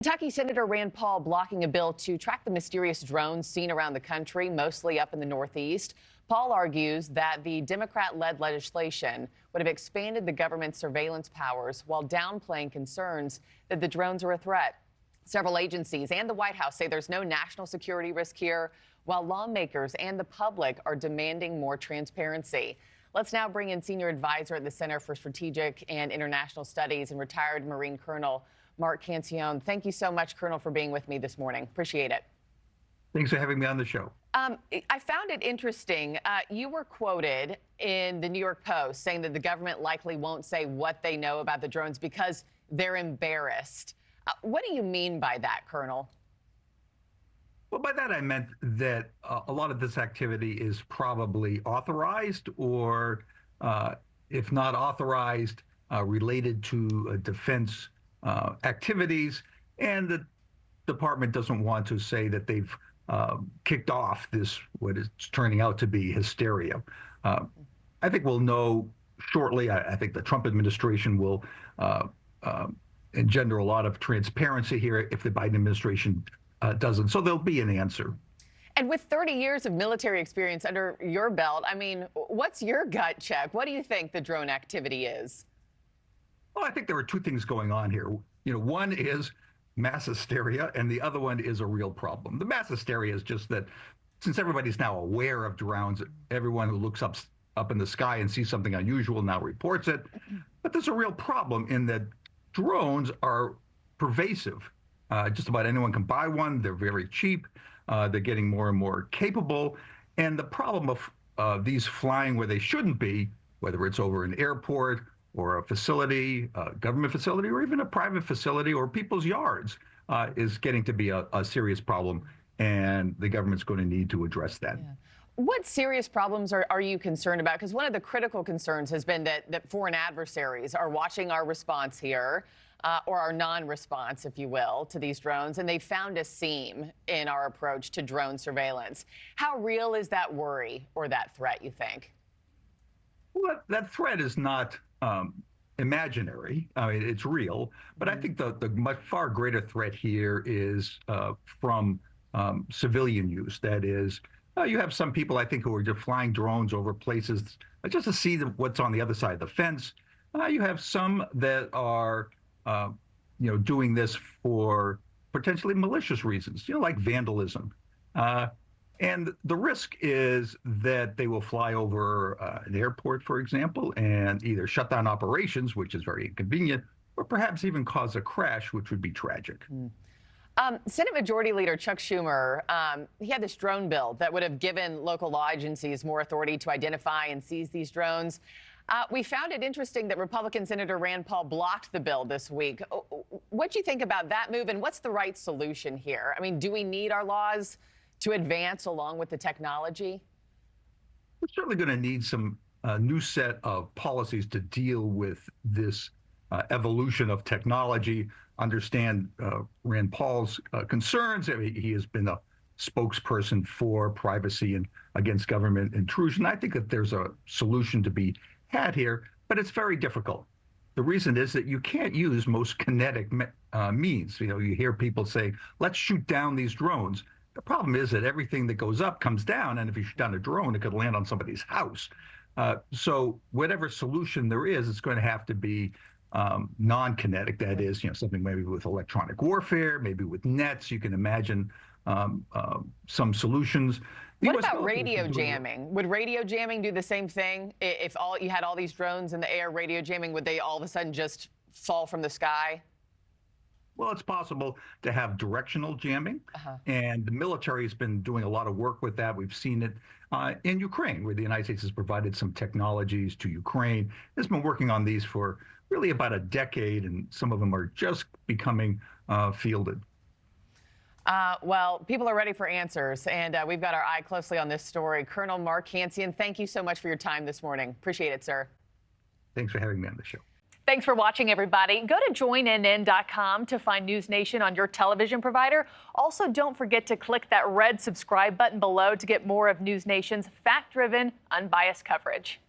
Kentucky Senator Rand Paul blocking a bill to track the mysterious drones seen around the country, mostly up in the Northeast. Paul argues that the Democrat-led legislation would have expanded the government's surveillance powers while downplaying concerns that the drones are a threat. Several agencies and the White House say there's no national security risk here, while lawmakers and the public are demanding more transparency. Let's now bring in senior advisor at the Center for Strategic and International Studies and retired Marine Colonel Mark Cancian. Thank you so much, Colonel, for being with me this morning. Appreciate it. Thanks for having me on the show. I found it interesting. You were quoted in the New York Post saying that the government likely won't say what they know about the drones because they're embarrassed. What do you mean by that, Colonel? Well, by that I meant that a lot of this activity is probably authorized or, if not authorized, related to defense activities, and the department doesn't want to say that they've kicked off this, what is turning out to be hysteria. I think we'll know shortly. I think the Trump administration will engender a lot of transparency here if the Biden administration doesn't. So there'll be an answer. And with 30 years of military experience under your belt, I mean, what's your gut check? What do you think the drone activity is? Well, I think there are two things going on here. You know, one is mass hysteria, and the other one is a real problem. The mass hysteria is just that since everybody's now aware of drones, everyone who looks up in the sky and sees something unusual now reports it. But there's a real problem in that drones are pervasive. Just about anyone can buy one. They're very cheap. They're getting more and more capable. And the problem of these flying where they shouldn't be, whether it's over an airport or a facility, a government facility, or even a private facility or people's yards, is getting to be a serious problem. And the government's going to need to address that. Yeah. What serious problems are you concerned about? Because one of the critical concerns has been that foreign adversaries are watching our response here, or our non-response, if you will, to these drones, and they found a seam in our approach to drone surveillance. How real is that worry or that threat, you think? Well, that threat is not imaginary. I mean, it's real. But I think the much far greater threat here is from civilian use. That is, you have some people, I think, who are just flying drones over places just to see what's on the other side of the fence. You have some that are, doing this for potentially malicious reasons, like vandalism. And the risk is that they will fly over an airport, for example, and either shut down operations, which is very inconvenient, or perhaps even cause a crash, which would be tragic. Senate Majority Leader Chuck Schumer, he had this drone bill that would have given local law agencies more authority to identify and seize these drones. We found it interesting that Republican Senator Rand Paul blocked the bill this week. What do you think about that move, and what's the right solution here? I mean, do we need our laws to advance along with the technology? We're certainly going to need some new set of policies to deal with this evolution of technology. Understand Rand Paul's concerns. I mean, he has been a spokesperson for privacy and against government intrusion. I think that there's a solution to be had here, but it's very difficult. The reason is that you can't use most kinetic means. You hear people say, let's shoot down these drones. The problem is that everything that goes up comes down, and if you shoot down a drone, it could land on somebody's house. So whatever solution there is, it's going to have to be non-kinetic. That is, something maybe with electronic warfare, maybe with nets. You can imagine some solutions. What about radio jamming? Would radio jamming do the same thing? If you had all these drones in the air, radio jamming, would they all of a sudden just fall from the sky? Well, it's possible to have directional jamming, and the military has been doing a lot of work with that. We've seen it in Ukraine, where the United States has provided some technologies to Ukraine. It's been working on these for really about a decade, and some of them are just becoming fielded. Well, people are ready for answers, and we've got our eye closely on this story. Colonel Mark Cancian, thank you so much for your time this morning. Appreciate it, sir. Thanks for having me on the show. Thanks for watching, everybody. Go to joinnn.com to find NewsNation on your television provider. Also, don't forget to click that red subscribe button below to get more of NewsNation's fact-driven, unbiased coverage.